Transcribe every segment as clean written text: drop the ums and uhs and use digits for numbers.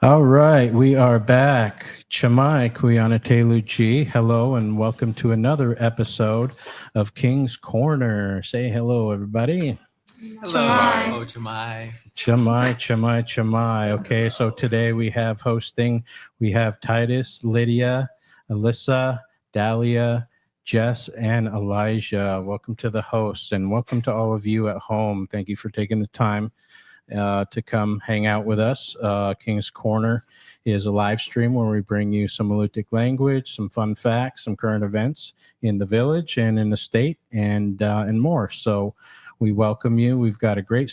All right, we are back. Chamai Kuyanateluchi, hello and welcome to another episode of King's Corner. Say hello, everybody. Hello. Chamai. Oh, Chamai. Chamai. Okay, so today we have Titus, Lydia, Alyssa, Dahlia, Jess, and Elijah. Welcome to the hosts and welcome to all of you at home. Thank you for taking the time to come hang out with us. King's Corner is a live stream where we bring you some Alutiiq language, some fun facts, some current events in the village and in the state, and more. So we welcome you. We've got a great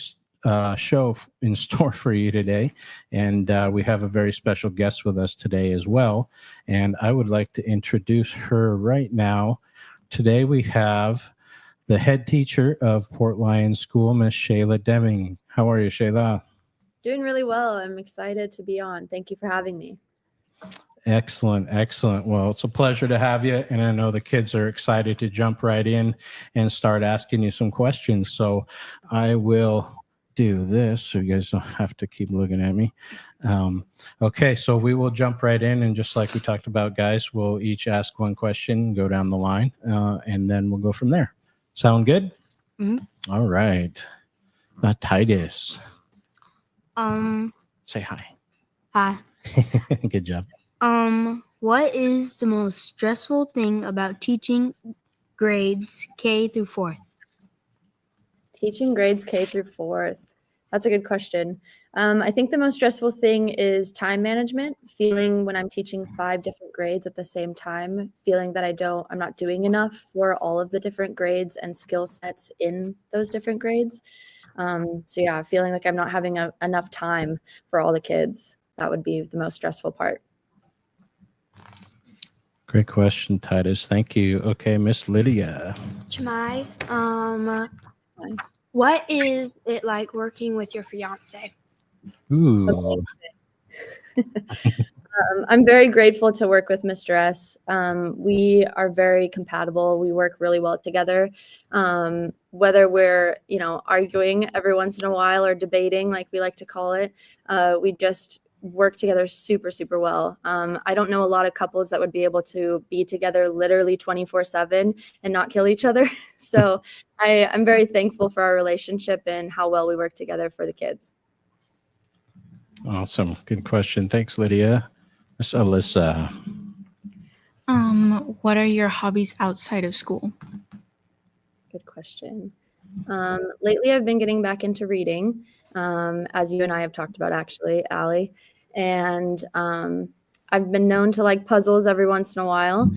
show in store for you today, and we have a very special guest with us today as well. And I would like to introduce her right now. Today we have the head teacher of Port Lions School, Miss Shayla Deming. How are you, Shayla? Doing really well. I'm excited to be on. Thank you for having me. Excellent. Well, it's a pleasure to have you. And I know the kids are excited to jump right in and start asking you some questions. So I will do this so you guys don't have to keep looking at me. Okay, so we will jump right in. And just like we talked about, guys, we'll each ask one question, go down the line, and then we'll go from there. Sound good? Mm-hmm. All right. Titus. Say hi. Hi. Good job. What is the most stressful thing about teaching grades K through 4th? Teaching grades K through 4th. That's a good question. I think the most stressful thing is time management, feeling when I'm teaching 5 different grades at the same time, feeling that I'm not doing enough for all of the different grades and skill sets in those different grades. So yeah, feeling like I'm not having enough time for all the kids. That would be the most stressful part. Great question, Titus. Thank you. Okay, Miss Lydia. Chamai, what is it like working with your fiance? Ooh. I'm very grateful to work with Mr. S. We are very compatible. We work really well together. Whether we're, arguing every once in a while or debating, like we like to call it, we just work together super, super well. I don't know a lot of couples that would be able to be together literally 24/7 and not kill each other. So I'm very thankful for our relationship and how well we work together for the kids. Awesome. Good question. Thanks, Lydia. Miss Alyssa. What are your hobbies outside of school? Good question. Lately, I've been getting back into reading, as you and I have talked about, actually, Allie. And I've been known to like puzzles every once in a while,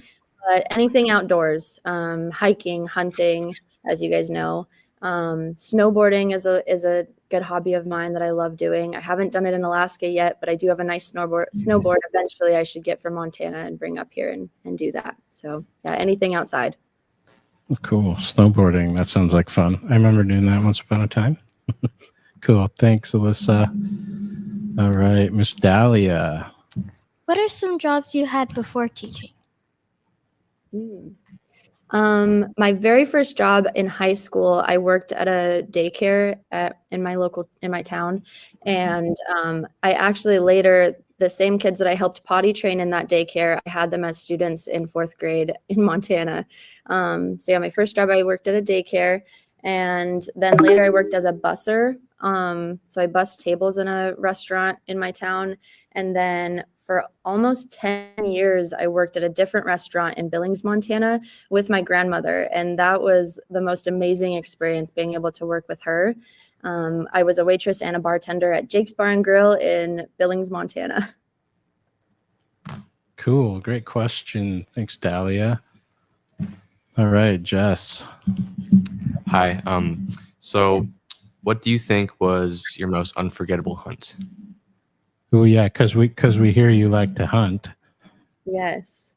but anything outdoors, hiking, hunting, as you guys know. Snowboarding is a good hobby of mine that I love doing. I haven't done it in Alaska yet, but I do have a nice snowboard eventually I should get from Montana and bring up here and do that. So yeah, anything outside. Cool. Snowboarding. That sounds like fun. I remember doing that once upon a time. Cool. Thanks, Alyssa. All right, Miss Dahlia. What are some jobs you had before teaching? My very first job in high school, I worked at a daycare in my town. And I actually later, the same kids that I helped potty train in that daycare, I had them as students in 4th grade in Montana. So yeah, my first job, I worked at a daycare. And then later I worked as a busser. So I bussed tables in a restaurant in my town. And then for almost 10 years, I worked at a different restaurant in Billings, Montana with my grandmother. And that was the most amazing experience, being able to work with her. I was a waitress and a bartender at Jake's Bar and Grill in Billings, Montana. Cool. Great question. Thanks, Dahlia. All right, Jess. Hi. So what do you think was your most unforgettable hunt? Oh yeah, because we hear you like to hunt. Yes.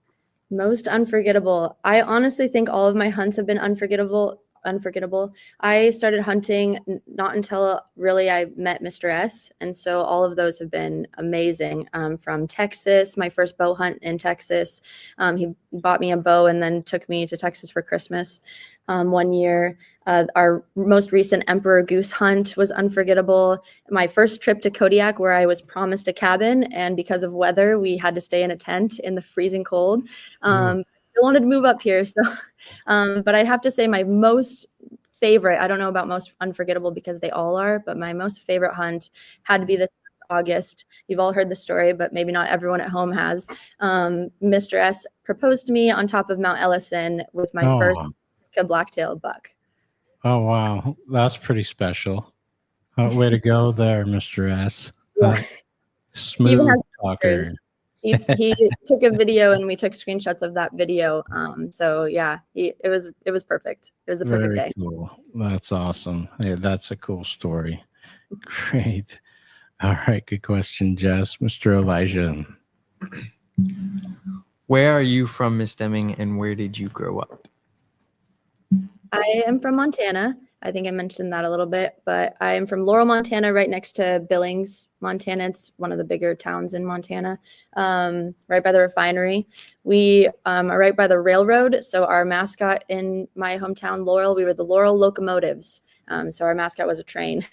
Most unforgettable. I honestly think all of my hunts have been unforgettable. unforgettable. I started hunting not until really I met Mr. S. And so all of those have been amazing. From Texas, my first bow hunt in Texas. He bought me a bow and then took me to Texas for Christmas one year. Our most recent emperor goose hunt was unforgettable. My first trip to Kodiak, where I was promised a cabin, and because of weather, we had to stay in a tent in the freezing cold. I wanted to move up here, so but I'd have to say my most favorite, I don't know about most unforgettable because they all are, but my most favorite hunt had to be this August. You've all heard the story, but maybe not everyone at home has. Mr. S proposed to me on top of Mount Ellison with my first black-tailed buck. Oh, wow. That's pretty special. Way to go there, Mr. S. Yeah. Smooth talker. He took a video and we took screenshots of that video. So yeah, it was perfect. It was a perfect Very day. cool. That's awesome. Hey, that's a cool story. Great. All right. Good question, Jess. Mr. Elijah. Where are you from, Miss Deming, and where did you grow up? I am from Montana. I think I mentioned that a little bit, but I am from Laurel, Montana, right next to Billings, Montana. It's one of the bigger towns in Montana, right by the refinery. We are right by the railroad. So our mascot in my hometown, Laurel, we were the Laurel Locomotives. So our mascot was a train.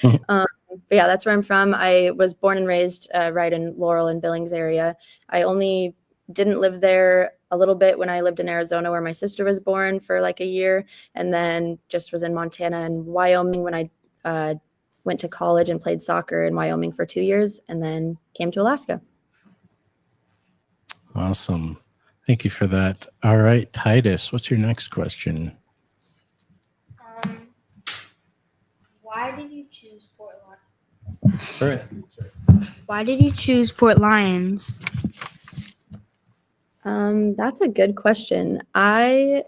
But yeah, that's where I'm from. I was born and raised right in Laurel and Billings area. I only didn't live there a little bit when I lived in Arizona, where my sister was born for like a year, and then just was in Montana and Wyoming when I went to college and played soccer in Wyoming for 2 years, and then came to Alaska. Awesome. Thank you for that. All right, Titus, what's your next question? Why did you choose Port Lions? All right. Why did you choose Port Lions? That's a good question. I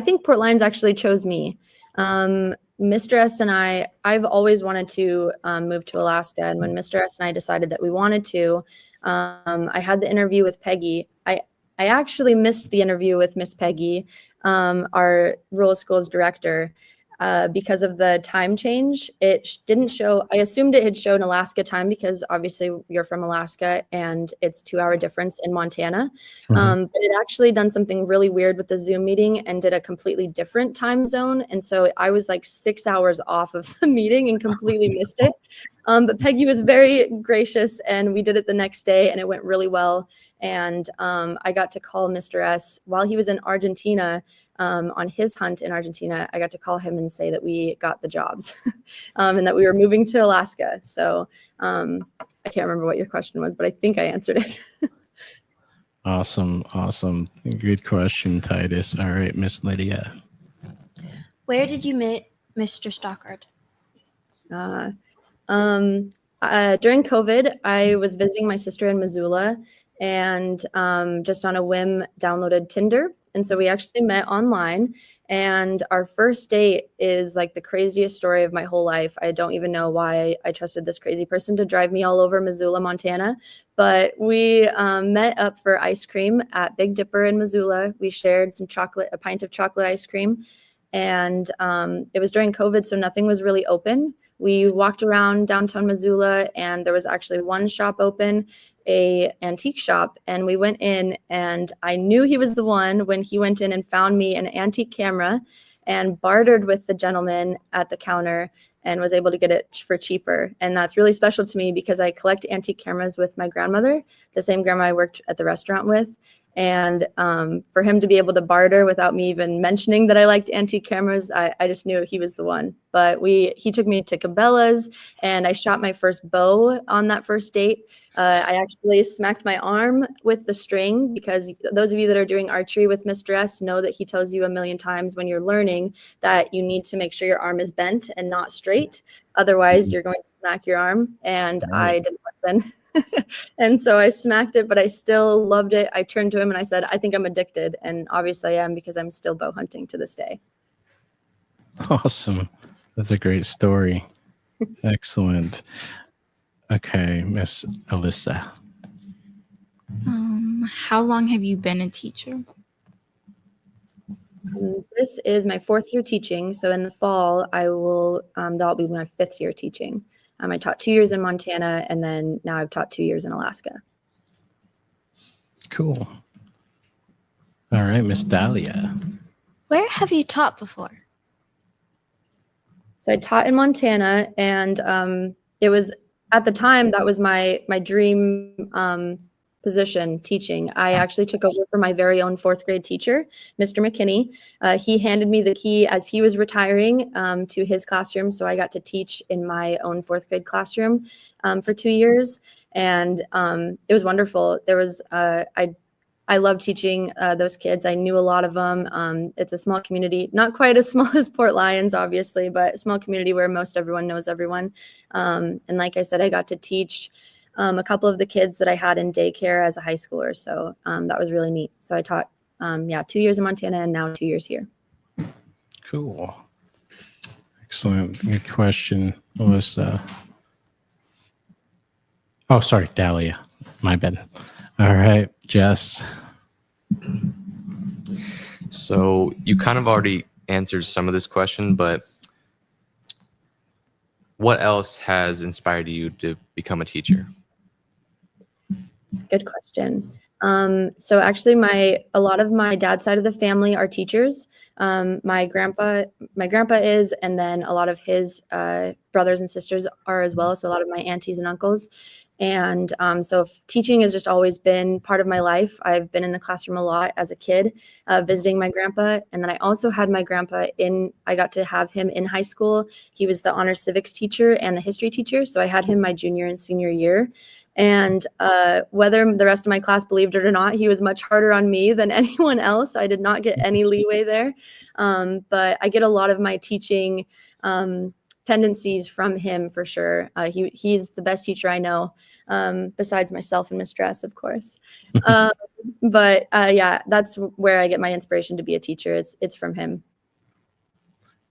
think Port Lions actually chose me. Mr. S and I've always wanted to move to Alaska. And when Mr. S and I decided that we wanted to, I had the interview with Peggy. I actually missed the interview with Miss Peggy, our rural schools director, because of the time change. It didn't show. I assumed it had shown Alaska time because obviously you're from Alaska and it's 2-hour difference in Montana. But it actually done something really weird with the Zoom meeting and did a completely different time zone. And so I was like 6 hours off of the meeting and completely missed it. But Peggy was very gracious and we did it the next day and it went really well. And I got to call Mr. S while he was in Argentina. On his hunt in Argentina, I got to call him and say that we got the jobs and that we were moving to Alaska. So I can't remember what your question was, but I think I answered it. Awesome. Good question, Titus. All right, Miss Lydia. Where did you meet Mr. Stockard? During COVID, I was visiting my sister in Missoula and just on a whim downloaded Tinder. And so we actually met online, and our first date is like the craziest story of my whole life. I don't even know why I trusted this crazy person to drive me all over Missoula, Montana. But we met up for ice cream at Big Dipper in Missoula. We shared a pint of chocolate ice cream. And it was during COVID, so nothing was really open. We walked around downtown Missoula and there was actually one shop open, a antique shop, and we went in and I knew he was the one when he went in and found me an antique camera and bartered with the gentleman at the counter and was able to get it for cheaper. And that's really special to me because I collect antique cameras with my grandmother, the same grandma I worked at the restaurant with. And for him to be able to barter without me even mentioning that I liked antique cameras, I just knew he was the one. But he took me to Cabela's and I shot my first bow on that first date. I actually smacked my arm with the string because those of you that are doing archery with Mr. S know that he tells you a million times when you're learning that you need to make sure your arm is bent and not straight. Otherwise, you're going to smack your arm. And I didn't listen. And so I smacked it, but I still loved it. I turned to him and I said, I think I'm addicted. And obviously I am because I'm still bow hunting to this day. Awesome. That's a great story. Excellent. Okay, Miss Alyssa. How long have you been a teacher? This is my 4th year teaching. So in the fall, that'll be my 5th year teaching. I taught 2 years in Montana, and then now I've taught 2 years in Alaska. Cool. All right, Miss Dahlia. Where have you taught before? So I taught in Montana, and it was at the time that was my dream position, teaching. I actually took over for my very own 4th grade teacher, Mr. McKinney. He handed me the key as he was retiring to his classroom, so I got to teach in my own 4th grade classroom for 2 years, and it was wonderful. There was I love teaching those kids. I knew a lot of them. It's a small community, not quite as small as Port Lions, obviously, but a small community where most everyone knows everyone. And like I said, I got to teach a couple of the kids that I had in daycare as a high schooler. So that was really neat. So I taught, 2 years in Montana and now 2 years here. Cool. Excellent. Good question, Melissa. Oh, sorry, Dahlia. My bad. All right, Jess. So you kind of already answered some of this question, but what else has inspired you to become a teacher? Good question. So actually a lot of my dad's side of the family are teachers. My grandpa is, and then a lot of his brothers and sisters are as well. So a lot of my aunties and uncles. And so teaching has just always been part of my life. I've been in the classroom a lot as a kid, visiting my grandpa. And then I also had my grandpa I got to have him in high school. He was the honors civics teacher and the history teacher. So I had him my junior and senior year. And whether the rest of my class believed it or not, he was much harder on me than anyone else. I did not get any leeway there. But I get a lot of my teaching tendencies from him for sure. He's the best teacher I know, besides myself and Miss Dress, of course. But that's where I get my inspiration to be a teacher. It's from him.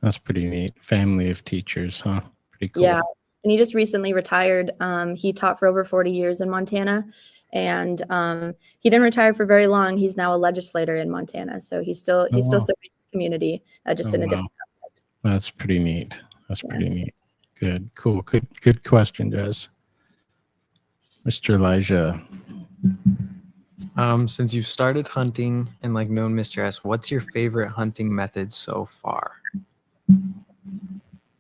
That's pretty neat. Family of teachers, huh? Pretty cool. Yeah. And he just recently retired. He taught for over 40 years in Montana, and he didn't retire for very long. He's now a legislator in Montana, so he's still serving his community, just in a different aspect. That's pretty neat. That's pretty neat. Good, cool, good question, Jess. Mr. Elijah. Since you've started hunting and known Mr. S, what's your favorite hunting method so far?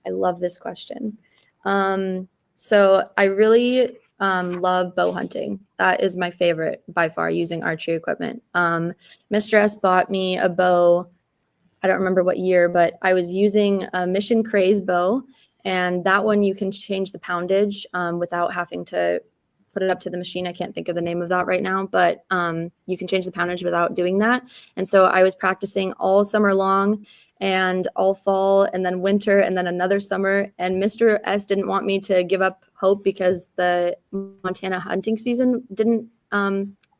I love this question. So I really love bow hunting. That is my favorite by far, using archery equipment. Mr. S bought me a bow. I don't remember what year, but I was using a Mission Craze bow, and that one you can change the poundage without having to put it up to the machine. I can't think of the name of that right now, but you can change the poundage without doing that. And so I was practicing all summer long and all fall and then winter and then another summer. And Mr. S didn't want me to give up hope because the Montana hunting season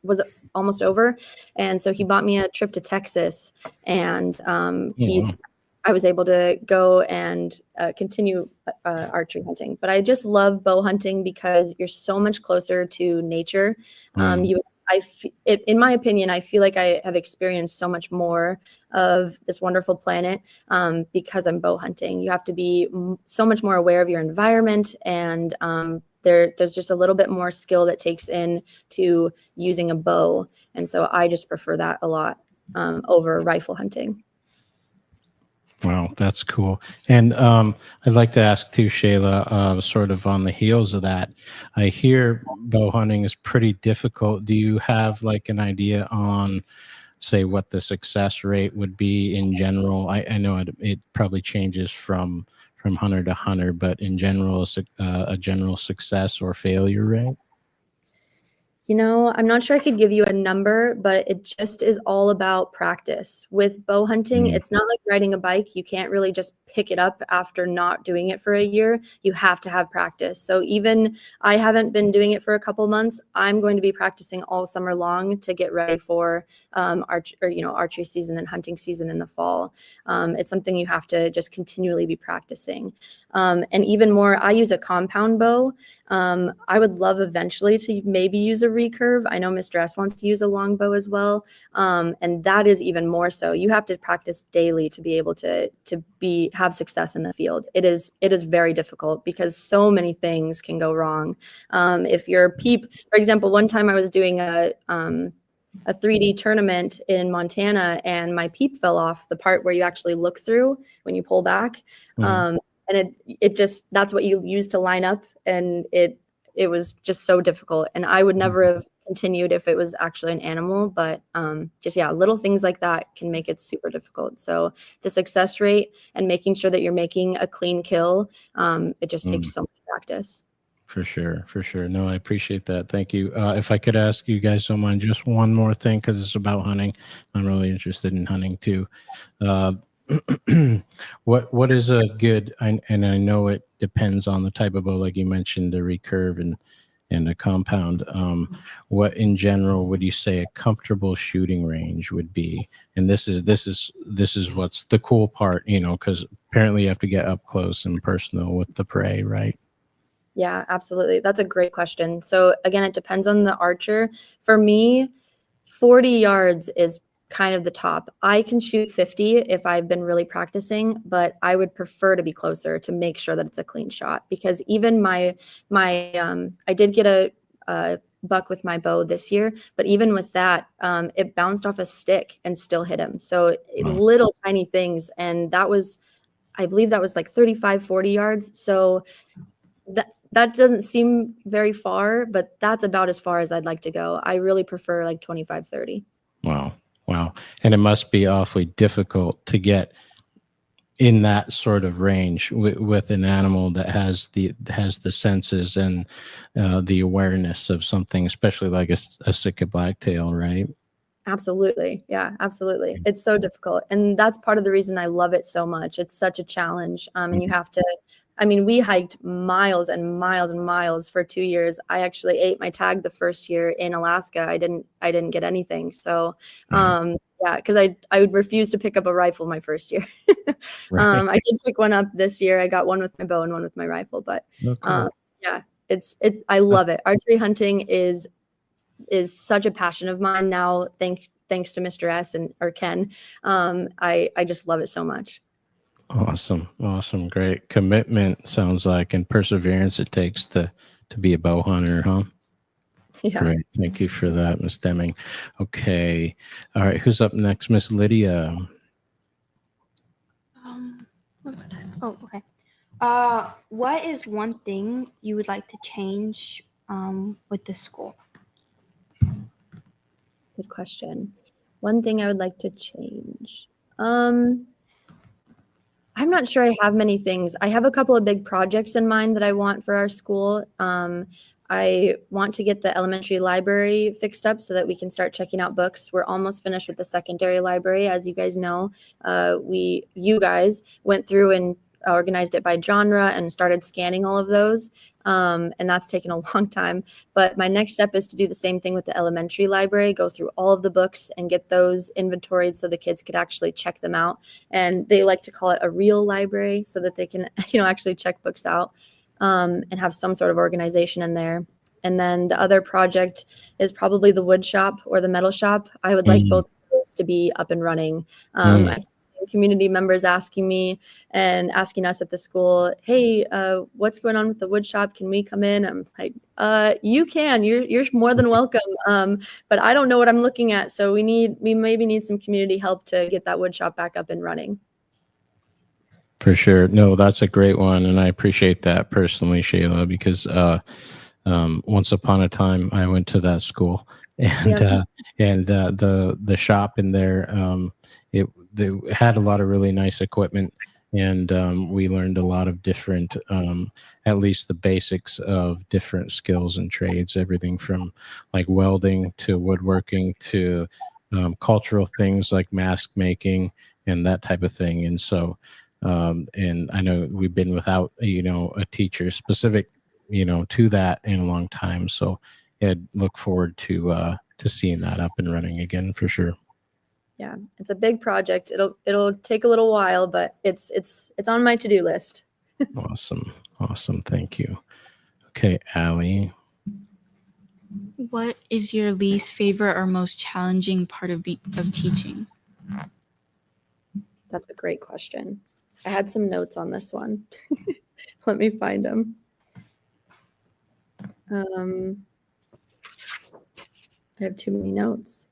was almost over. And so he bought me a trip to Texas, and I was able to go and continue archery hunting. But I just love bow hunting because you're so much closer to nature. In my opinion, I feel like I have experienced so much more of this wonderful planet because I'm bow hunting. You have to be so much more aware of your environment, and there's just a little bit more skill that takes in to using a bow. And so I just prefer that a lot over rifle hunting. Wow, that's cool. And I'd like to ask too, Shayla, sort of on the heels of that, I hear bow hunting is pretty difficult. Do you have an idea on, say, what the success rate would be in general? I know it probably changes from hunter to hunter, but in general, a general success or failure rate? I'm not sure I could give you a number, but it just is all about practice. With bow hunting, it's not like riding a bike. You can't really just pick it up after not doing it for a year. You have to have practice. So even I haven't been doing it for a couple months. I'm going to be practicing all summer long to get ready for archery season and hunting season in the fall. It's something you have to just continually be practicing. And even more, I use a compound bow. I would love eventually to maybe use a recurve. I know Mr. S wants to use a longbow as well. And that is even more so. You have to practice daily to be able to have success in the field. It is very difficult because so many things can go wrong. If your peep, for example, one time I was doing a 3D tournament in Montana, and my peep fell off the part where you actually look through when you pull back. Mhm. And it just, that's what you use to line up. And it was just so difficult. And I would never have continued if it was actually an animal, but little things like that can make it super difficult. So the success rate and making sure that you're making a clean kill, it just takes so much practice. For sure. No, I appreciate that. Thank you. If I could ask you guys don't mind just one more thing, because it's about hunting. I'm really interested in hunting too. What is a good, and I know it depends on the type of bow, like you mentioned, the recurve and the compound. What in general would you say a comfortable shooting range would be? And this is what's the cool part, because apparently you have to get up close and personal with the prey, right? Yeah, absolutely. That's a great question. So again, it depends on the archer. For me, 40 yards is kind of the top. I can shoot 50 if I've been really practicing, but I would prefer to be closer to make sure that it's a clean shot, because even I did get a buck with my bow this year, but even with that, it bounced off a stick and still hit him. So little tiny things. And I believe that was like 35, 40 yards. So that doesn't seem very far, but that's about as far as I'd like to go. I really prefer like 25, 30. Wow. And it must be awfully difficult to get in that sort of range with an animal that has the senses and the awareness of something, especially like a Sitka blacktail, right? Absolutely. Yeah, absolutely. It's so difficult. And that's part of the reason I love it so much. It's such a challenge. And you have to, we hiked miles and miles and miles for 2 years. I actually ate my tag the first year in Alaska. I didn't get anything. So, because I would refuse to pick up a rifle my first year. Right. I did pick one up this year. I got one with my bow and one with my rifle, but Cool. I love it. Archery hunting is such a passion of mine now. Thanks to Mr. S or Ken. I just love it so much. Awesome. Great commitment, sounds like, and perseverance it takes to be a bow hunter, huh? Yeah. Great. Thank you for that, Miss Deming. Okay. All right. Who's up next? Miss Lydia. Okay. What is one thing you would like to change with the school? Good question. One thing I would like to change. I'm not sure I have many things. I have a couple of big projects in mind that I want for our school. I want to get the elementary library fixed up so that we can start checking out books. We're almost finished with the secondary library. As you guys know, you guys went through and organized it by genre and started scanning all of those. And that's taken a long time. But my next step is to do the same thing with the elementary library, go through all of the books and get those inventoried so the kids could actually check them out. And they like to call it a real library so that they can, actually check books out and have some sort of organization in there. And then the other project is probably the wood shop or the metal shop. I would like both of those to be up and running. Community members asking me and asking us at the school, hey, what's going on with the wood shop? Can we come in? I'm like, you can. You're more than welcome. But I don't know what I'm looking at. So we maybe need some community help to get that wood shop back up and running. For sure. No, that's a great one. And I appreciate that personally, Shayla, because once upon a time I went to that school and the shop in there, they had a lot of really nice equipment, and we learned a lot of different, at least the basics of different skills and trades, everything from like welding to woodworking to cultural things like mask making and that type of thing. And so, and I know we've been without, a teacher specific, to that in a long time. So I'd look forward to seeing that up and running again for sure. Yeah, it's a big project. It'll take a little while, but it's on my to-do list. Awesome. Thank you. Okay, Allie. What is your least favorite or most challenging part of teaching? That's a great question. I had some notes on this one. Let me find them. I have too many notes.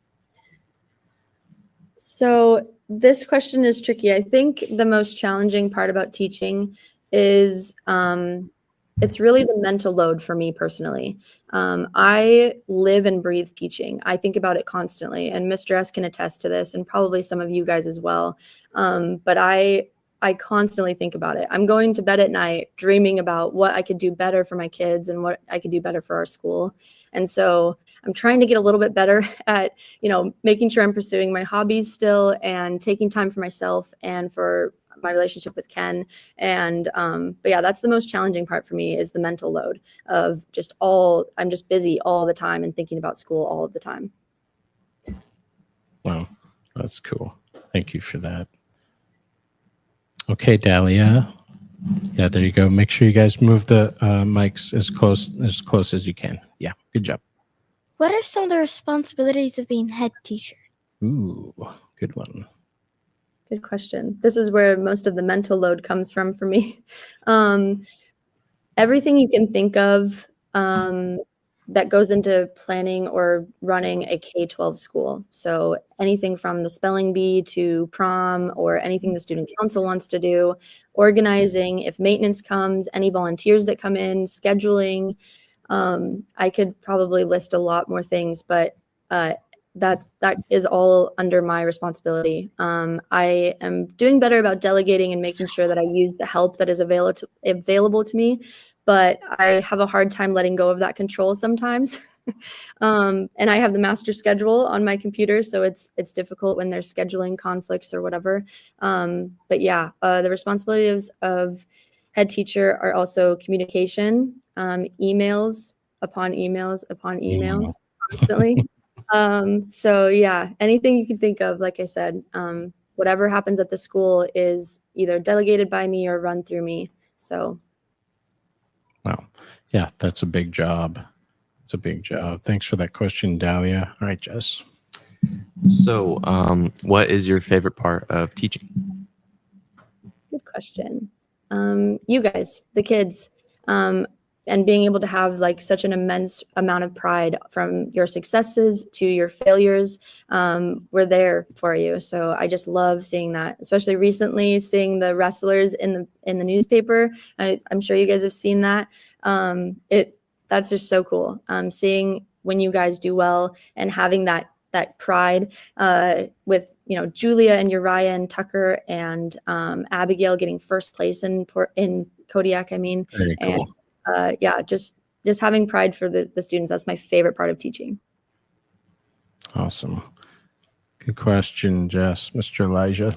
So this question is tricky. I think the most challenging part about teaching is it's really the mental load for me personally. I live and breathe teaching. I think about it constantly, and Mr. S can attest to this, and probably some of you guys as well. But I constantly think about it. I'm going to bed at night dreaming about what I could do better for my kids and what I could do better for our school. And so I'm trying to get a little bit better at, making sure I'm pursuing my hobbies still and taking time for myself and for my relationship with Ken. And, but yeah, that's the most challenging part for me, is the mental load of I'm just busy all the time and thinking about school all of the time. Wow, that's cool. Thank you for that. Okay, Dahlia. Yeah, there you go. Make sure you guys move the mics as close as you can. Yeah, good job. What are some of the responsibilities of being head teacher? Ooh, good one. Good question. This is where most of the mental load comes from for me. Everything you can think of that goes into planning or running a K-12 school. So anything from the spelling bee to prom, or anything the student council wants to do, organizing, if maintenance comes, any volunteers that come in, scheduling. I could probably list a lot more things, but that is all under my responsibility. I am doing better about delegating and making sure that I use the help that is available to me, but I have a hard time letting go of that control sometimes. And I have the master schedule on my computer, so it's difficult when there's scheduling conflicts or whatever. But yeah, the responsibilities of head teacher are also communication, emails upon emails upon emails constantly. So yeah, anything you can think of, like I said, whatever happens at the school is either delegated by me or run through me. So. Wow. Yeah, that's a big job. It's a big job. Thanks for that question, Dahlia. All right, Jess. So, what is your favorite part of teaching? Good question. You guys, the kids, and being able to have like such an immense amount of pride from your successes to your failures. We're there for you. So I just love seeing that, especially recently seeing the wrestlers in the newspaper. I'm sure you guys have seen that. That's just so cool. Seeing when you guys do well and having that pride with, Julia and Uriah and Tucker and Abigail getting first place in Kodiak. I mean, Very cool. And yeah, just having pride for the students. That's my favorite part of teaching. Awesome. Good question, Jess. Mr. Elijah.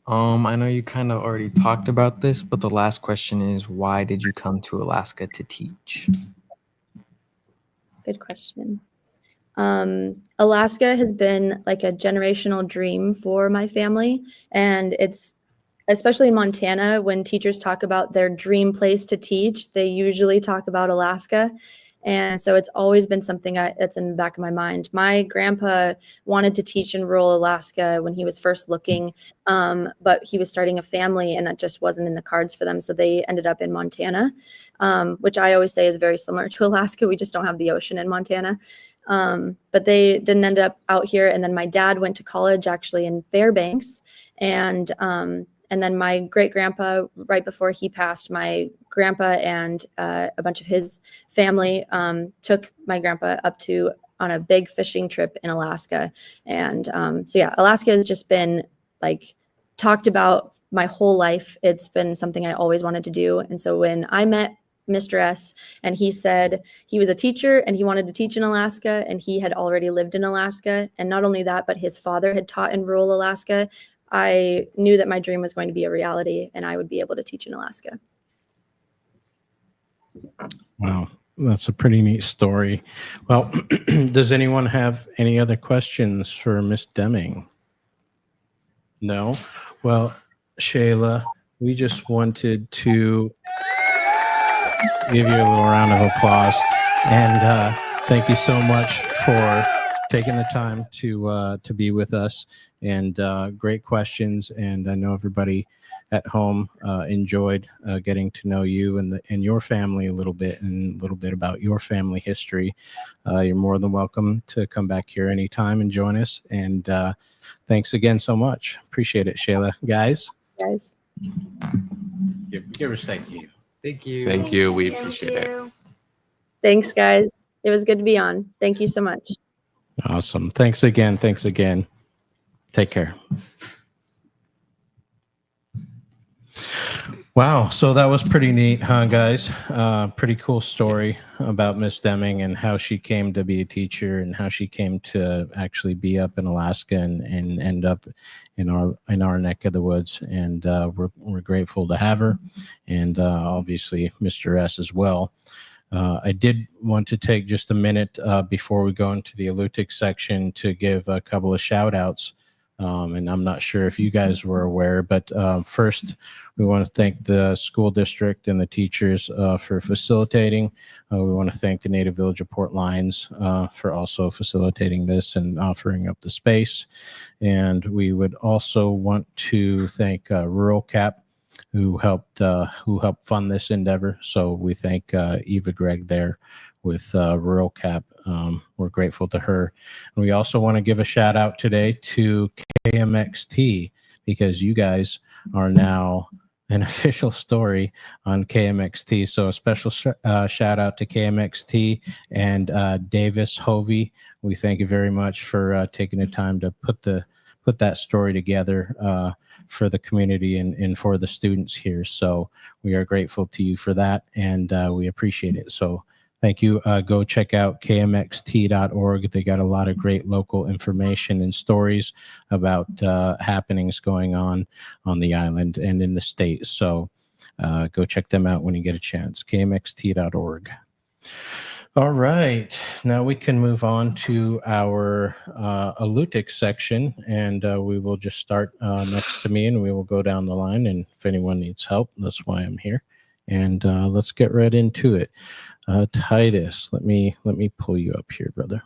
I know you kind of already talked about this, but the last question is, why did you come to Alaska to teach? Good question. Alaska has been like a generational dream for my family, and it's especially in Montana, when teachers talk about their dream place to teach, they usually talk about Alaska. And so it's always been something that's in the back of my mind. My grandpa wanted to teach in rural Alaska when he was first looking, but he was starting a family and that just wasn't in the cards for them. So they ended up in Montana, which I always say is very similar to Alaska. We just don't have the ocean in Montana. But they didn't end up out here. And then my dad went to college actually in Fairbanks, and then my great grandpa, right before he passed, my grandpa and a bunch of his family took my grandpa on a big fishing trip in Alaska. And so yeah, Alaska has just been like talked about my whole life. It's been something I always wanted to do. And so when I met Mr. S and he said he was a teacher and he wanted to teach in Alaska, and he had already lived in Alaska, and not only that, but his father had taught in rural Alaska, I knew that my dream was going to be a reality and I would be able to teach in Alaska. Wow, that's a pretty neat story. Well, does anyone have any other questions for Miss Deming? No? Well, Shayla, we just wanted to give you a little round of applause and Thank you so much for taking the time to be with us, and great questions. And I know everybody at home enjoyed getting to know you and your family a little bit, and a little bit about your family history. You're more than welcome to come back here anytime and join us. And thanks again so much. Appreciate it, Shayla. Guys, give us thank you. Thank you. Thank you. We Thank appreciate it. you. Thanks, guys. It was good to be on. Thank you so much. Awesome. Thanks again. Thanks again. Take care. Wow. So that was pretty neat, huh, guys? Pretty cool story about Miss Deming and how she came to be a teacher and how she came to actually be up in Alaska and end up in our neck of the woods. And we're grateful to have her, and obviously Mr. S as well. I did want to take just a minute before we go into the Alutiiq section to give a couple of shout outs. And I'm not sure if you guys were aware, but first we want to thank the school district and the teachers for facilitating. We want to thank the Native Village of Port Lions for also facilitating this and offering up the space. And we would also want to thank Rural Cap, who helped fund this endeavor. So we thank Eva Gregg there with Rural Cap. We're grateful to her. And we also want to give a shout out today to KMXT, because you guys are now an official story on KMXT. So a special shout out to KMXT and Davis Hovey. We thank you very much for taking the time to put that story together for the community and for the students here. So we are grateful to you for that, and we appreciate it. So thank you. Go check out kmxt.org. They got a lot of great local information and stories about happenings going on the island and in the state. So go check them out when you get a chance. kmxt.org. All right, now we can move on to our Alutiiq section, and we will just start next to me, and we will go down the line. And if anyone needs help, that's why I'm here. And let's get right into it. Titus, let me pull you up here, brother.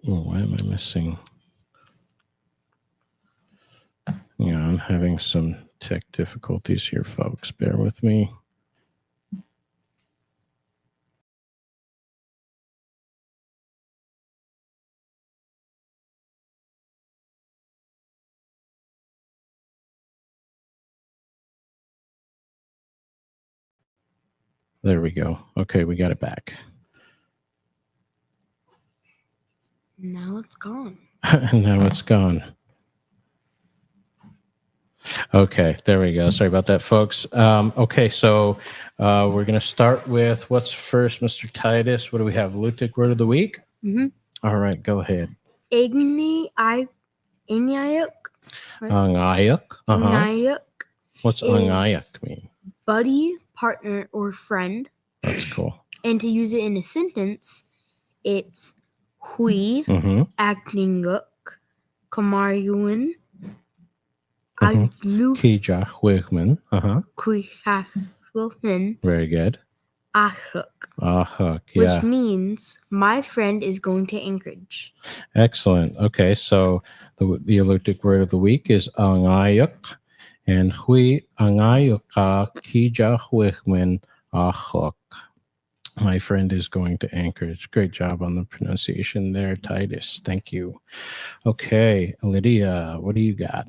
Oh, why am I missing? Yeah, I'm having some tech difficulties here, folks. Bear with me. There we go. Okay, we got it back. Now it's gone. Now it's gone. Okay, there we go. Sorry about that, folks. Okay, so we're going to start with what's first, Mr. Titus. What do we have? Alutiiq word of the week? Mm-hmm. All right, go ahead. Inyayuk. Angayuk. Inyayuk What's is- angayuk mean? Buddy, partner, or friend. That's cool. And to use it in a sentence, it's hui Mm-hmm. akninguk kamaryuan Mhm. aglu Kija Wigman. kuihaswilhin Very good. ahuk, Yeah. which means my friend is going to Anchorage. Excellent. Okay, so the Alutiiq word of the week is angayuk, and hui angayuka kija huikmin ahuk. My friend is going to Anchorage. Great job on the pronunciation there, Titus. Thank you. Okay, Lydia, what do you got?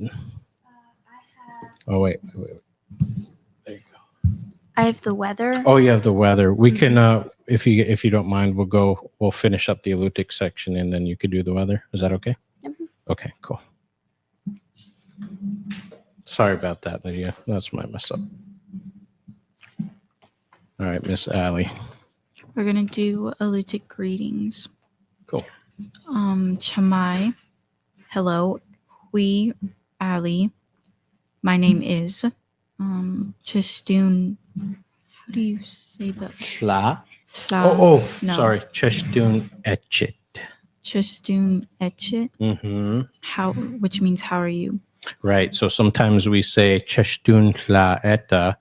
Oh, wait. There you go. I have the weather. Oh, you have the weather. We can, if you don't mind, we'll finish up the Alutiiq section, and then you could do the weather. Is that okay? Yep. Okay, cool. Sorry about that, Lydia. That's my mess up. All right, Miss Allie. We're gonna do Alutiiq greetings. Cool. Chamai. Hello. Hui Ali. My name is Chistun. How do you say that? Shla. No. Sorry. Cheshtun Etchit. Chistun Etchit. Mm-hmm. Which means how are you? Right. So sometimes we say cheshtun tlaeta,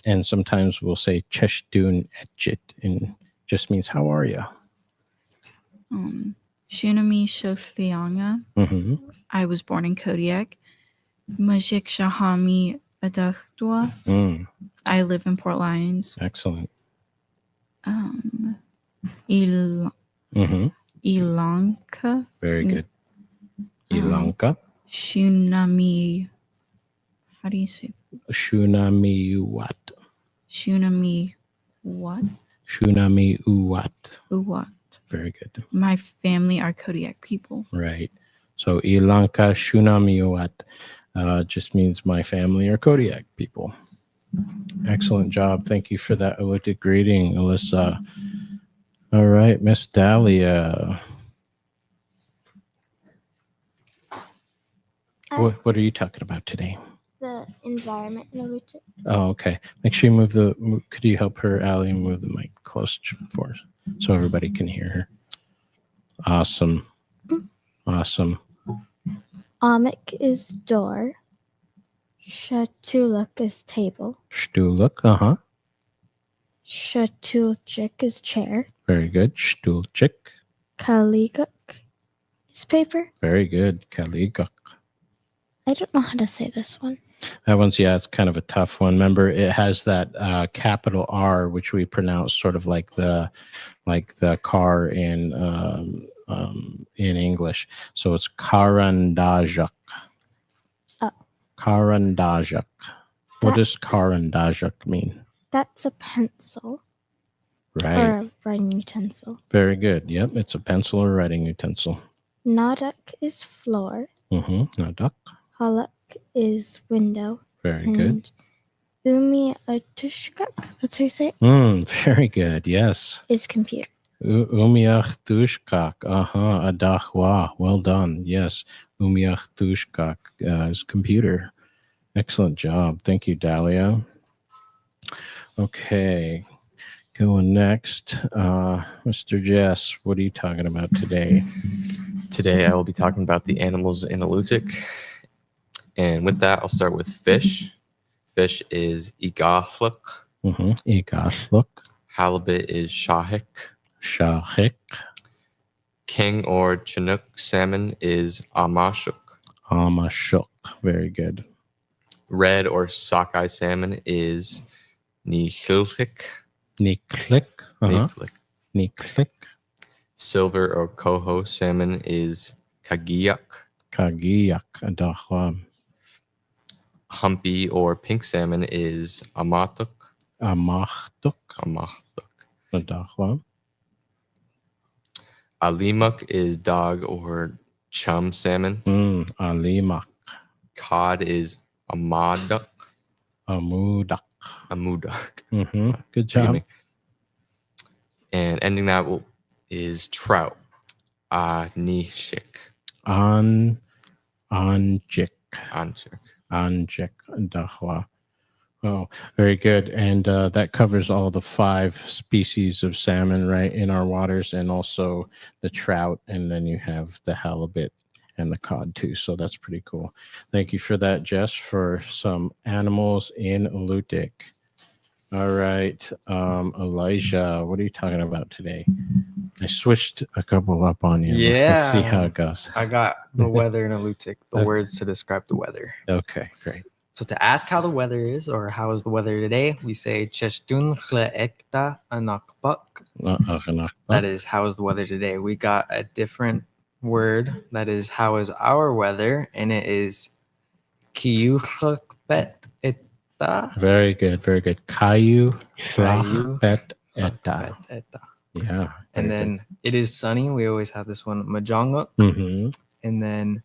and sometimes we'll say cheshtun etchit, and just means how are you? Shunami Shoslianga. Mm-hmm. I was born in Kodiak. Majik Shahami Adakhtua. I live in Port Lions. Excellent. Ilanka. Very good. Ilanka. Shunami. How do you say? Shunami Uwat. Shunami what? Shunami Uwat. Uwat. Very good. My family are Kodiak people. Right. So Ilanka Shunami Uwat just means my family are Kodiak people. Excellent job. Thank you for that elliptic greeting, Alyssa. All right, Miss Dahlia. What are you talking about today? The environment in Aleutian. Oh, okay. Make sure you could you help her, Allie, move the mic close for us so everybody can hear her? Awesome. Awesome. Amik is door. Shatuluk is table. Stuluk, Shatulchik is chair. Very good. Stulchik. Kaliguk is paper. Very good. Kaliguk. I don't know how to say this one. That one's, yeah, it's kind of a tough one. Remember, it has that capital R, which we pronounce sort of like the car in English. So it's Karandajak. Oh. Karandajak. What does Karandajak mean? That's a pencil. Right. Or a writing utensil. Very good. Yep, it's a pencil or writing utensil. Nadak is floor. Nadak. Halak is window. Very good. Umi Atushkak, that's how you say it, Very good. Yes. is computer. Umiach Dushkak. Adahwa. Well done. Yes. Umiach Dushkak is computer. Excellent job. Thank you, Dahlia. Okay. Going next. Mr. Jess, what are you talking about today? Today, I will be talking about the animals in Alutiiq. And with that, I'll start with fish. Fish is igahluk. Igasluk. Halibut is shahik. Shahik. King or Chinook salmon is amashuk. Amashuk. Very good. Red or sockeye salmon is nihilhik. Niklik. Niklik. Silver or coho salmon is kagiyak. Kagiyak. Adahwa. Humpy or pink salmon is amatuk. Amachtuk. Adahwa. Alimuk is dog or chum salmon. Alimak. Cod is amaduk. Amudak. Good job. And ending that is trout. Nishik. Anjik. Anjik. Anjik. Dahwa. Oh, very good. And that covers all the 5 species of salmon, right, in our waters, and also the trout. And then you have the halibut and the cod too. So that's pretty cool. Thank you for that, Jess, for some animals in Alutiiq. All right. Elijah, what are you talking about today? I switched a couple up on you. Let's see how it goes. I got the weather in Alutiiq, the Okay. words to describe the weather. Okay, great. So to ask how the weather is or how is the weather today, we say Cheshtun Ekta Anakbak. That is how is the weather today. We got a different word that is how is our weather, and it is Kiyuchakbet Eta. Very good. Very good. Kayu Kayu Bet Eta. Eta. Yeah. And then it is sunny. We always have this one, Majonguk. And then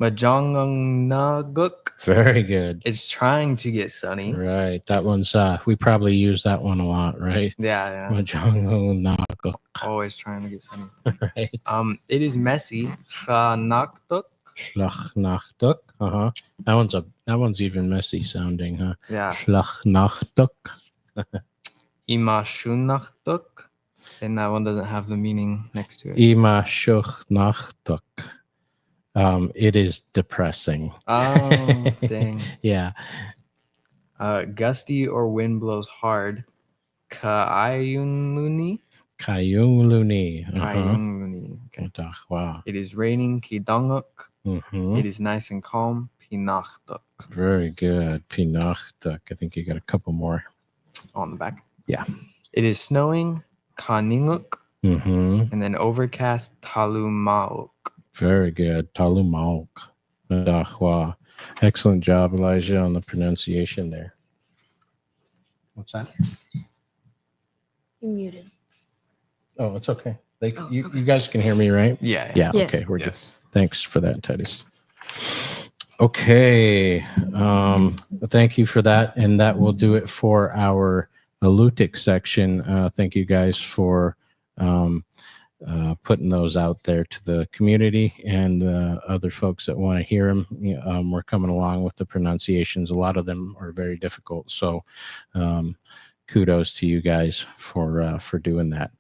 Majongnaguk. Very good. It's trying to get sunny. Right. That one's we probably use that one a lot, right? Yeah. Majongnaguk. Always trying to get sunny. Right. It is messy. Chanaktuk. Schlachnachtuk. That one's even messy sounding, huh? Yeah. Schlachnachtuk. Imashunachtuk. And that one doesn't have the meaning next to it. Ima shuchnachtuk. It is depressing. Oh, dang. Yeah. Gusty or wind blows hard. Kayunluni. Kayung Luni. Kayunluni. Okay. Wow. It is raining. Kidanguk. Mhm. It is nice and calm. Pinachtuk. Very good. Pinachtuk. I think you got a couple more. On the back. Yeah. It is snowing. Kaninguk. Mm-hmm. And then overcast. Talumauk. Very good. Talumauk. Wow. Excellent job, Elijah, on the pronunciation there. What's that? You're muted. Oh, it's okay. Oh, you okay. guys can hear me, right? Yeah. Yeah. Yeah. Okay. We're good. Yes. Thanks for that, Titus. Okay. Thank you for that. And that will do it for our Alutiiq section. Thank you guys for putting those out there to the community and other folks that want to hear them. We're coming along with the pronunciations. A lot of them are very difficult. So kudos to you guys for doing that.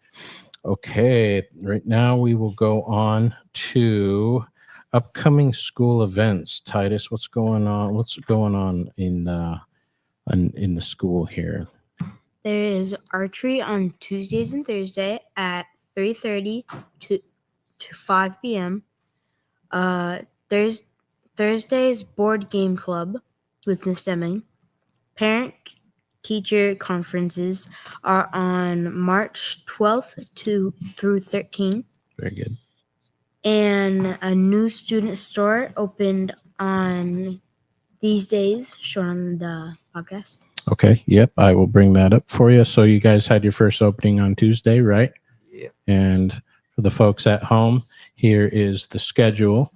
Okay, right now we will go on to upcoming school events. Titus, what's going on? What's going on in the school here? There is archery on Tuesdays and Thursday at 3:30 to 5 p.m. Thursday's board game club with Miss Deming. Parent teacher conferences are on March 12th through 13th. Very good. And a new student store opened on these days, shown on the podcast. Okay. Yep. I will bring that up for you. So you guys had your first opening on Tuesday, right? Yeah. And for the folks at home, here is the schedule.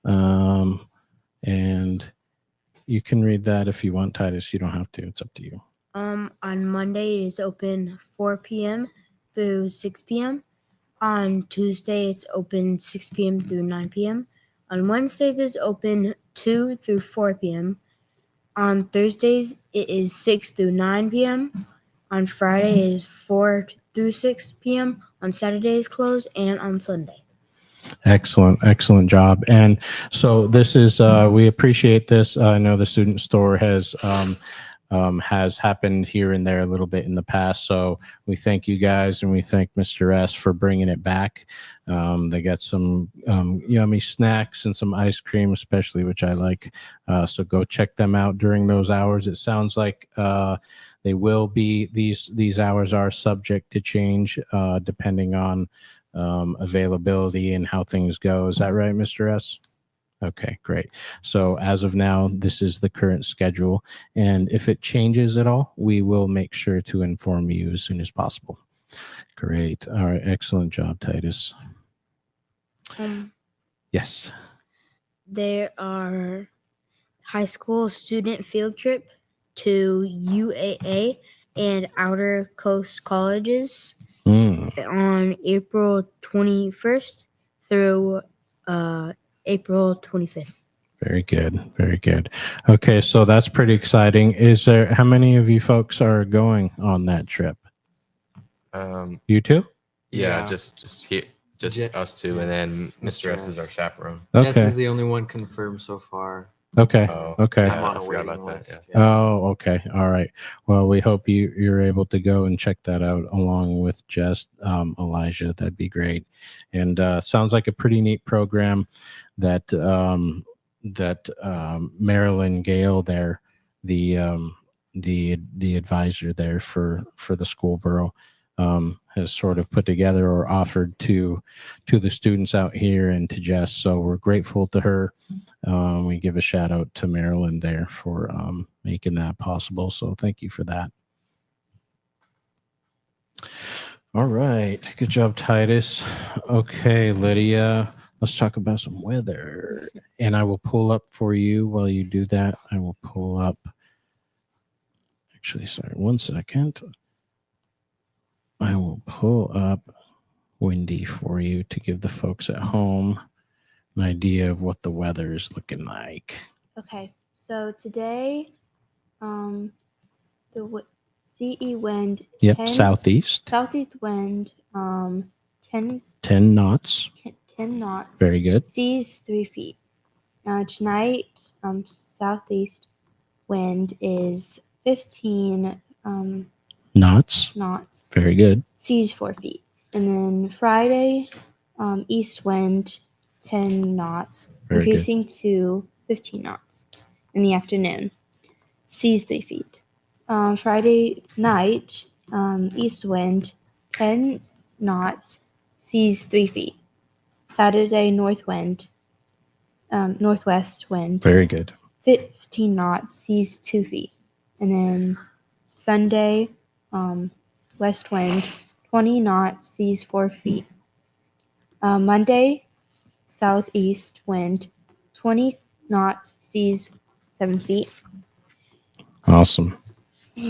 And you can read that if you want, Titus. You don't have to. It's up to you. On Monday, it is open 4 p.m. through 6 p.m. On Tuesday, it's open 6 p.m. through 9 p.m. On Wednesdays, it's open 2 through 4 p.m. On Thursdays, it is 6 through 9 p.m. On Friday, it is 4 through 6 p.m. On Saturdays, closed, and on Sunday. Excellent job. And so this is we appreciate this. I know the student store has happened here and there a little bit in the past, so we thank you guys and we thank Mr. S for bringing it back. They got some yummy snacks and some ice cream, especially, which I like. So go check them out during those hours. It sounds like they will be, these hours are subject to change depending on availability and how things go. Is that right, Mr. S? Okay, great. So as of now, this is the current schedule. And if it changes at all, we will make sure to inform you as soon as possible. Great. All right. Excellent job, Titus. Yes. There are high school student field trip to UAA and Outer Coast colleges on April 21st through April 25th. Very good. Very good. Okay, so that's pretty exciting. How many of you folks are going on that trip? You two? Yeah, Yeah. just here, just Je- us two, yeah. and then Mr. Mr. S is our S. chaperone. Jess Okay. is the only one confirmed so far. Okay. Oh, Okay. yeah, I'm on I a forgot waiting about that. list. Yeah. Yeah. Oh, okay. All right. Well, we hope you're able to go and check that out along with Jess, Elijah. That'd be great. And sounds like a pretty neat program that Marilyn Gale there, the advisor there for the school borough, has sort of put together or offered to the students out here and to Jess. So we're grateful to her. We give a shout out to Marilyn there for making that possible. So thank you for that. All right. Good job, Titus. Okay, Lydia, let's talk about some weather. And I will pull up for you while you do that. I will pull up. Actually, sorry, 1 second. I will pull up Windy for you to give the folks at home an idea of what the weather is looking like. Okay, so today, CE wind. Yep, 10 southeast, Southeast wind, 10 10 knots. 10 knots. Very good. Seas 3 feet. Tonight, southeast wind is 15 Knots. knots. Very good. Seas 4 feet. And then Friday, east wind 10 knots, Very good. increasing to 15 knots in the afternoon. Seas 3 feet. Friday night, east wind 10 knots, seas 3 feet. Saturday, northwest wind Very good. 15 knots, seas 2 feet. And then Sunday, west wind 20 knots, seas 4 feet. Monday, southeast wind 20 knots, seas 7 feet. Awesome.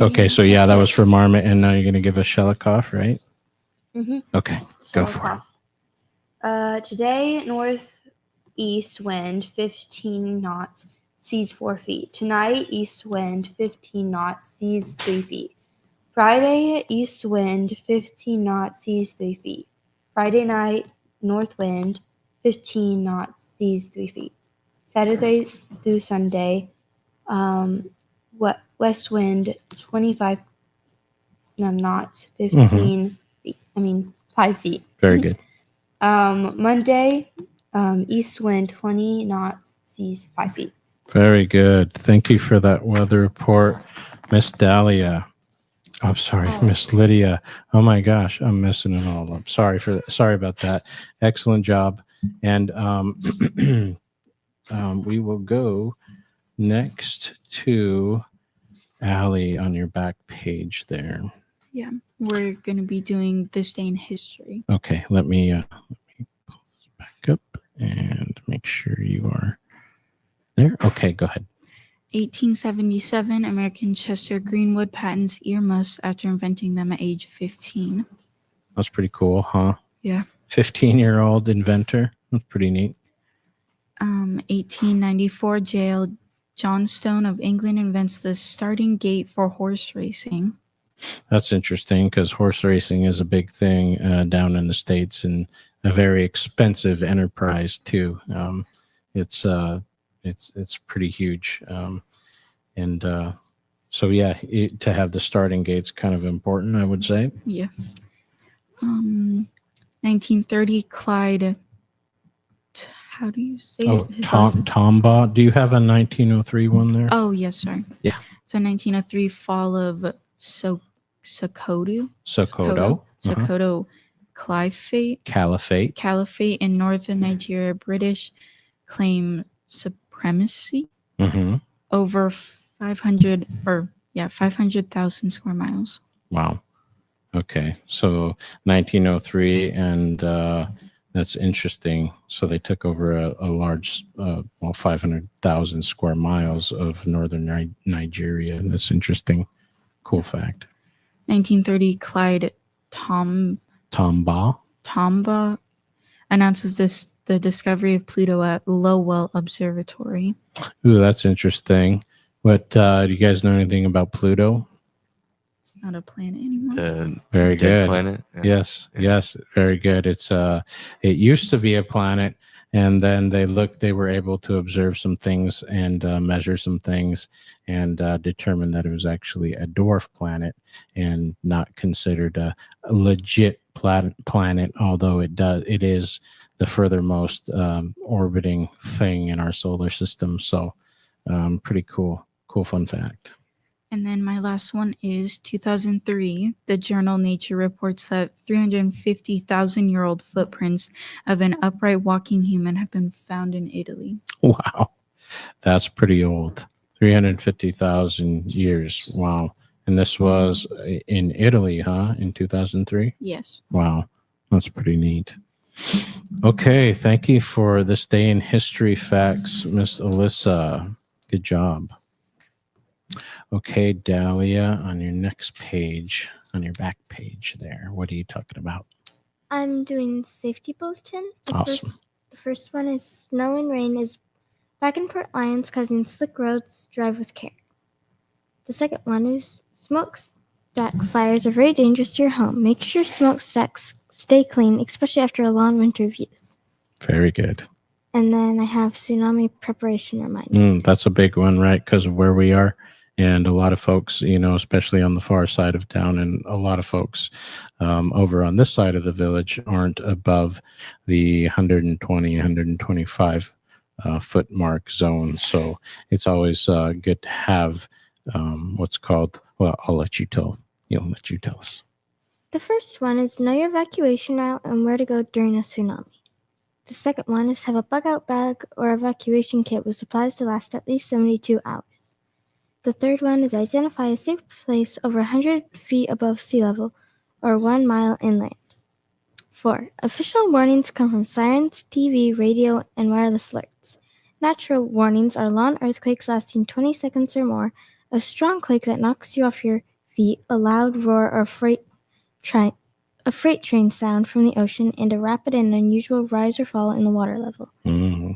Okay, so yeah, that was for Marmot, and now you're going to give us Shelikoff, right? Mm-hmm. Okay, go for it. Today, northeast wind 15 knots, seas 4 feet. Tonight, east wind 15 knots, seas 3 feet. Friday, east wind 15 knots, seas 3 feet. Friday night, north wind 15 knots, seas 3 feet. Saturday through Sunday, west wind 25 knots, 15 feet. 5 feet. Very good. Monday, east wind 20 knots, seas 5 feet. Very good. Thank you for that weather report, Miss Dahlia. I'm sorry, Miss Lydia. Oh my gosh, I'm messing it all up. Sorry about that. Excellent job. And we will go next to Allie on your back page there. Yeah, we're going to be doing this day in history. Okay, let me pull this back up and make sure you are there. Okay, go ahead. 1877, American Chester Greenwood patents earmuffs after inventing them at age 15. That's pretty cool, huh? Yeah. 15-year-old inventor. That's pretty neat. 1894, J.L. Johnstone of England invents the starting gate for horse racing. That's interesting because horse racing is a big thing down in the States and a very expensive enterprise too. It's pretty huge. So yeah, to have the starting gate's kind of important, I would say. Yeah. 1930, Clyde. How do you say Oh, it? His last name? Tombaugh. Do you have a 1903 one there? Oh, yes, sorry. Yeah. So 1903, fall of Sokoto. Sokoto. Sokoto Caliphate in northern Nigeria. British claim supremacy over 500,000 square miles. Wow. Okay. So 1903, and that's interesting. So they took over a large, 500,000 square miles of northern Nigeria. That's interesting. Cool fact. 1930, Clyde Tombaugh announces the discovery of Pluto at Lowell Observatory. Ooh, that's interesting. What do you guys know anything about Pluto? It's not a planet anymore. Very good. Planet. Yeah. Yes, very good. It used to be a planet, and then they were able to observe some things and measure some things and determine that it was actually a dwarf planet and not considered a legit planet, although it is the furthermost orbiting thing in our solar system. So pretty cool fun fact. And then my last one is 2003. The journal Nature reports that 350,000-year-old footprints of an upright walking human have been found in Italy. Wow. That's pretty old. 350,000 years. Wow. And this was in Italy, huh? In 2003? Yes. Wow. That's pretty neat. Okay. Thank you for this day in history facts, Miss Alyssa. Good job. Okay, Dahlia, on your next page, on your back page there, what are you talking about? I'm doing safety bulletin. Awesome. The first one is snow and rain is back in Port Lions causing slick roads. Drive with care. The second one is smokestack fires are very dangerous to your home. Make sure smokestacks stay clean, especially after a long winter of use. Very good. And then I have tsunami preparation reminder. That's a big one, right? Because of where we are. And a lot of folks, especially on the far side of town, and a lot of folks over on this side of the village aren't above the 120, 125 foot mark zone. So it's always good to have what's called, well, I'll let you tell us. The first one is know your evacuation route and where to go during a tsunami. The second one is have a bug-out bag or evacuation kit with supplies to last at least 72 hours. The third one is identify a safe place over 100 feet above sea level or 1 mile inland. 4. Official warnings come from sirens, TV, radio, and wireless alerts. Natural warnings are lawn earthquakes lasting 20 seconds or more, a strong quake that knocks you off your feet, a loud roar or freight train sound from the ocean, and a rapid and unusual rise or fall in the water level. Mm-hmm.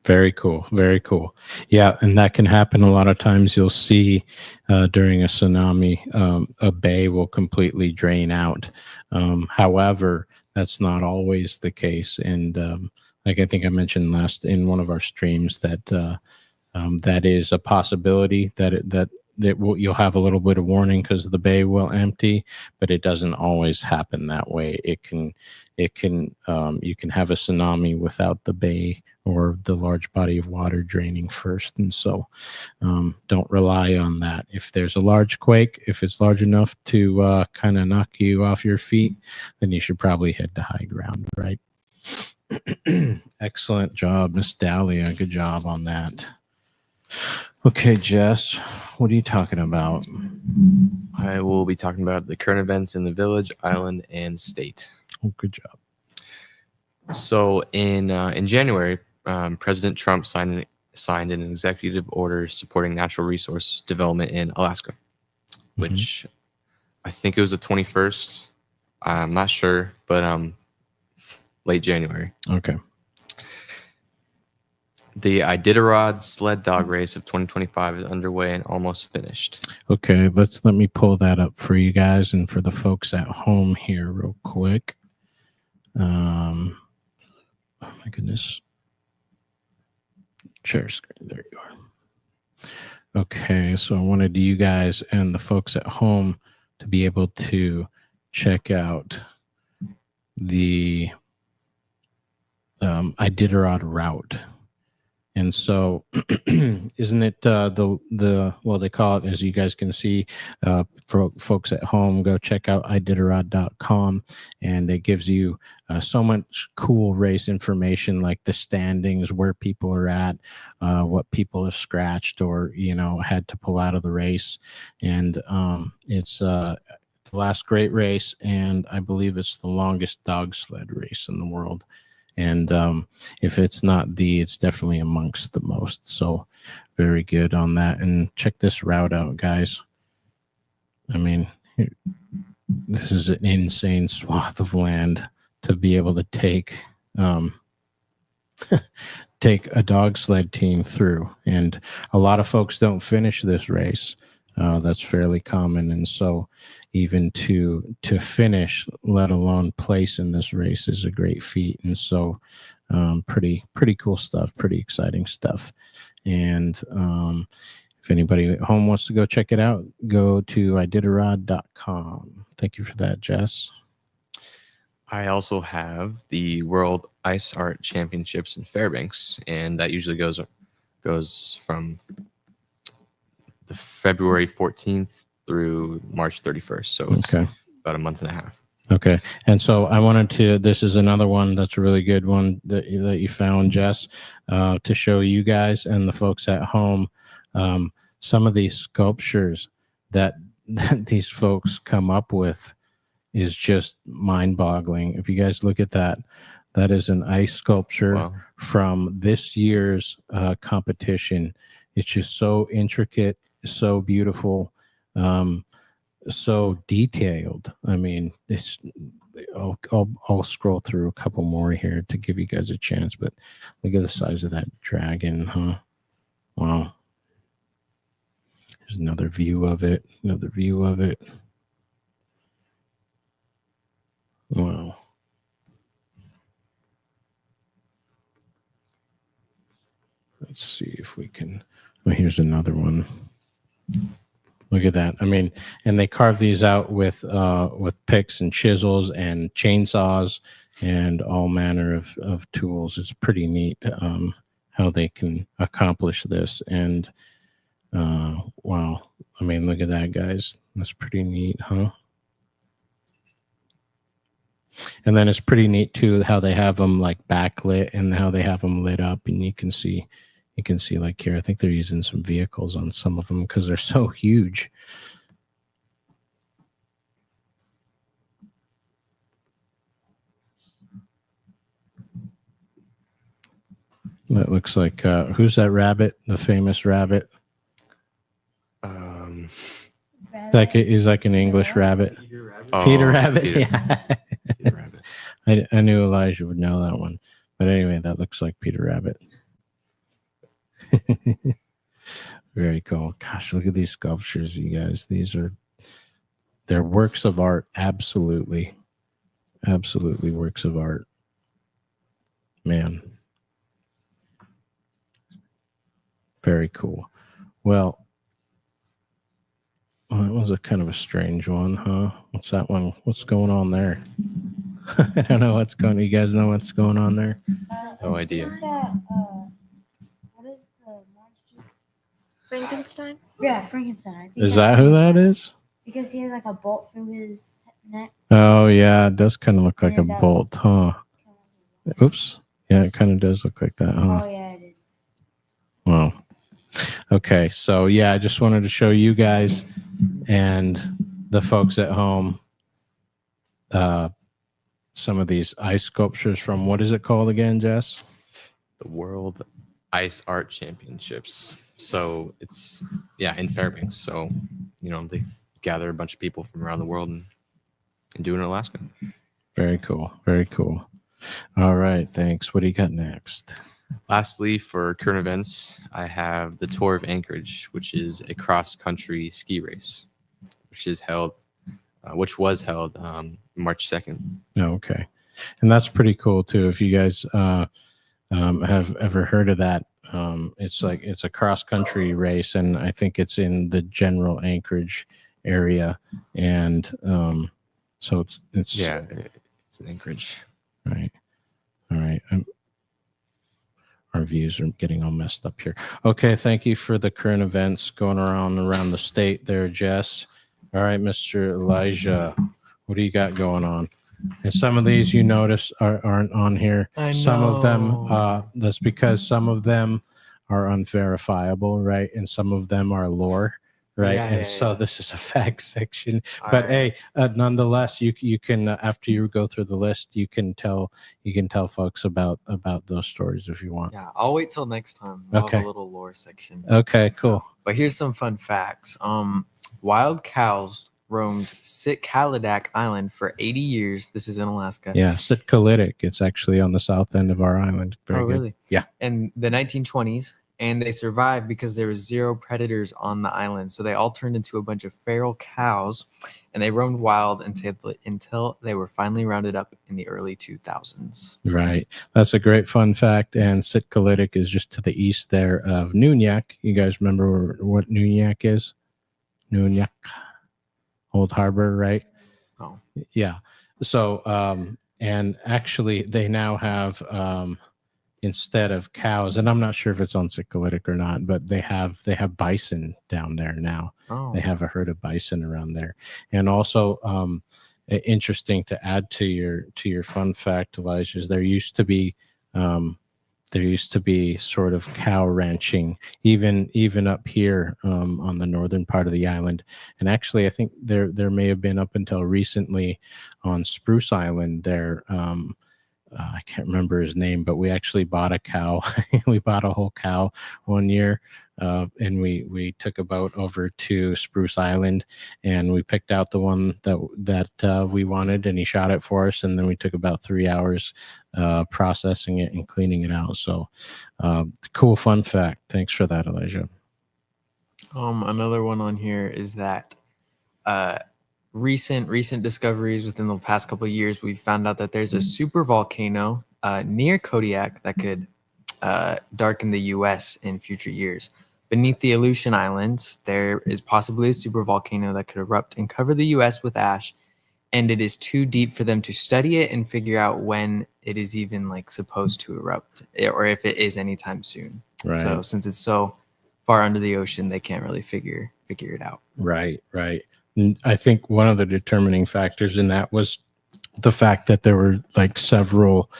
Very cool. Very cool. Yeah, and that can happen a lot of times. You'll see during a tsunami, a bay will completely drain out. However, that's not always the case. And like I think I mentioned last in one of our streams that that is a possibility that you'll have a little bit of warning because the bay will empty, but it doesn't always happen that way. You can have a tsunami without the bay or the large body of water draining first. And so don't rely on that. If there's a large quake, if it's large enough to kind of knock you off your feet, then you should probably head to high ground, right? Excellent job, Miss Dahlia. Good job on that. Okay, Jess, what are you talking about? I will be talking about the current events in the village, island, and state. Oh, good job. So in January, President Trump signed an executive order supporting natural resource development in Alaska, which I think it was the 21st. I'm not sure, but late January. Okay. The Iditarod sled dog race of 2025 is underway and almost finished. Okay, let me pull that up for you guys and for the folks at home here real quick. Oh my goodness. Share screen. There you are. Okay, so I wanted you guys and the folks at home to be able to check out the Iditarod route. And so isn't it well, they call it, as you guys can see, for folks at home, go check out iditarod.com, and it gives you so much cool race information, like the standings, where people are at, what people have scratched or, had to pull out of the race. And it's the last great race, and I believe it's the longest dog sled race in the world. And if it's not it's definitely amongst the most. So very good on that. And check this route out, guys. I mean, this is an insane swath of land to be able to take take a dog sled team through. And a lot of folks don't finish this race. That's fairly common. And so even to finish, let alone place in this race, is a great feat. And so pretty cool stuff, pretty exciting stuff. And if anybody at home wants to go check it out, go to iditarod.com. Thank you for that, Jess. I also have the World Ice Art Championships in Fairbanks, and that usually goes from the February 14th through March 31st. So it's about a month and a half. Okay. And so I wanted to, this is another one that's a really good one that you found, Jess, to show you guys and the folks at home some of these sculptures that these folks come up with is just mind-boggling. If you guys look at that, that is an ice sculpture from this year's competition. It's just so intricate, so beautiful, so detailed. I mean, I'll scroll through a couple more here to give you guys a chance, but look at the size of that dragon, huh? Wow. There's another view of it. Wow. Let's see if we can. Oh, here's another one. Look at that. I mean, and they carve these out with picks and chisels and chainsaws and all manner of tools. It's pretty neat how they can accomplish this. And wow, I mean, look at that, guys. That's pretty neat, huh? And then it's pretty neat too how they have them like backlit and how they have them lit up, and you can see like here, I think they're using some vehicles on some of them because they're so huge. That looks like who's that rabbit? The famous rabbit? He's like an English rabbit. Peter Rabbit. Peter. Yeah. Peter Rabbit. I knew Elijah would know that one. But anyway, that looks like Peter Rabbit. Very cool. Gosh, look at these sculptures, you guys. They're works of art. Absolutely works of art. Man. Very cool. Well, that was a kind of a strange one, huh? What's that one? What's going on there? I don't know what's going on. You guys know what's going on there? No idea. What is the monster? Frankenstein? Yeah, Frankenstein. I think Is that who that is? Because he has like a bolt through his neck. Oh, yeah. It does kind of look like a Yeah, that- bolt, huh? Oops. Yeah, it kind of does look like that, huh? Oh yeah, it is. Wow. Okay, so yeah, I just wanted to show you guys and the folks at home some of these ice sculptures from, what is it called again, Jess? The World Ice Art Championships. So it's in Fairbanks. So they gather a bunch of people from around the world and do it in Alaska. Very cool. Very cool. All right, thanks. What do you got next? Lastly, for current events, I have the Tour of Anchorage, which is a cross-country ski race, which was held March 2nd. Oh, okay. And that's pretty cool too. If you guys have ever heard of that, it's a cross-country race, and I think it's in the general Anchorage area, and so it's It's in Anchorage. right. All right. Our views are getting all messed up here. Okay, thank you for the current events going around the state there, Jess. All right, Mr. Elijah, what do you got going on? And some of these you notice aren't on here. I Some of them, know. that's because some of them are unverifiable, right? And some of them are lore, right? Yeah, So yeah. this is a fact section. All But right. hey, nonetheless, you can after you go through the list, you can tell folks about those stories if you want. Yeah, I'll wait till next time. We'll Okay. have a little lore section. Okay, cool. But here's some fun facts. Wild cows roamed Sitkalidak Island for 80 years. This is in Alaska. Yeah, Sitkalidik. It's actually on the south end of our island. Very good. Really? Yeah. In the 1920s, and they survived because there was zero predators on the island. So they all turned into a bunch of feral cows, and they roamed wild until they were finally rounded up in the early 2000s. Right. That's a great fun fact. And Sitkalidik is just to the east there of Nunyak. You guys remember what Nunyak is? Nunyak, Old Harbor, right? Oh. Yeah. So, and actually, they now have instead of cows, and I'm not sure if it's on Sitkalidik or not, but they have bison down there now. Oh. They have a herd of bison around there, and also interesting to add to your fun fact, Elijah, is there used to be sort of cow ranching even up here on the northern part of the island. And actually, I think there may have been up until recently on Spruce Island there. I can't remember his name, but we actually bought a cow. We bought a whole cow one year, and we took a boat over to Spruce Island, and we picked out the one that we wanted, and he shot it for us, and then we took about 3 hours processing it and cleaning it out. So, cool fun fact. Thanks for that, Elijah. Another one on here is that recent discoveries within the past couple of years, we found out that there's a super volcano near Kodiak that could darken the U.S. in future years. Beneath the Aleutian Islands, there is possibly a supervolcano that could erupt and cover the U.S. with ash, and it is too deep for them to study it and figure out when it is even like supposed to erupt, or if it is anytime soon. Right. So since it's so far under the ocean, they can't really figure it out. Right. And I think one of the determining factors in that was the fact that there were like several,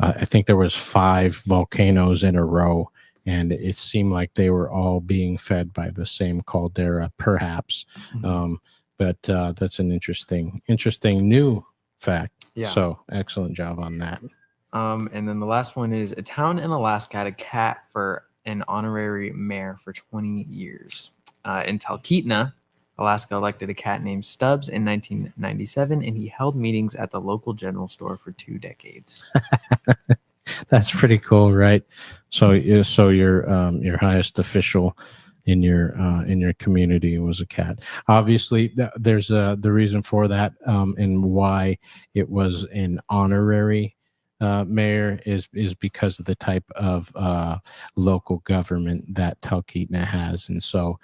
I think there was 5 volcanoes in a row, and it seemed like they were all being fed by the same caldera, perhaps. But that's an interesting new fact. Yeah. So excellent job on that. And then the last one is a town in Alaska had a cat for an honorary mayor for 20 years. In Talkeetna, Alaska elected a cat named Stubbs in 1997, and he held meetings at the local general store for 2 decades. That's pretty cool, right? So your highest official in your community was a cat. Obviously, there's the reason for that, and why it was an honorary mayor is because of the type of local government that Talkeetna has, and so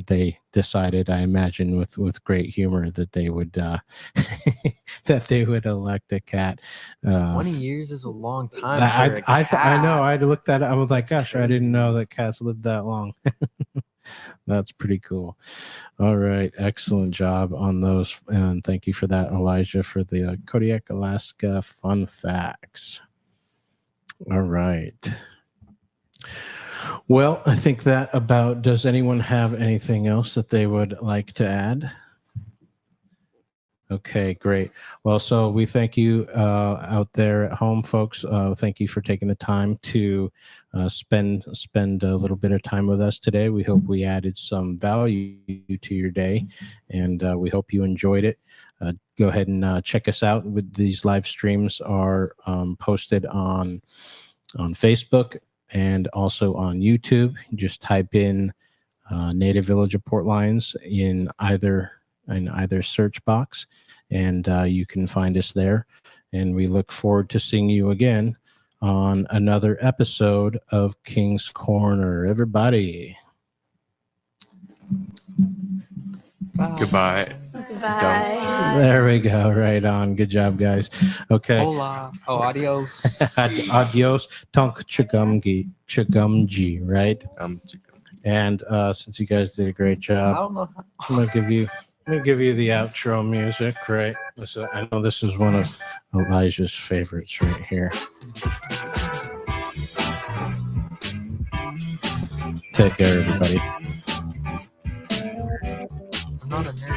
they decided, I imagine, with great humor, that they would that they would elect a cat. 20 years is a long time. I know. I looked at it. I was like, gosh, I didn't know that cats lived that long. That's pretty cool. All right. Excellent job on those. And thank you for that, Elijah, for the Kodiak, Alaska fun facts. All right. Well, I think that about, does anyone have anything else that they would like to add? Okay, great. Well, so we thank you out there at home, folks. Thank you for taking the time to spend a little bit of time with us today. We hope we added some value to your day, and we hope you enjoyed it. Go ahead and check us out. With these live streams are posted on Facebook and also on YouTube. Just type in Native Village of Port Lions in either search box, and you can find us there. And we look forward to seeing you again on another episode of King's Corner. Everybody. Bye. Goodbye. Bye. There we go. Right on. Good job, guys. Okay. Hola. Oh, adios. Adios. Tonk Chugumji, right? And since you guys did a great I job, don't know. I'm gonna give you the outro music, right? I know this is one of Elijah's favorites right here. Take care, everybody. I'm not a nerd.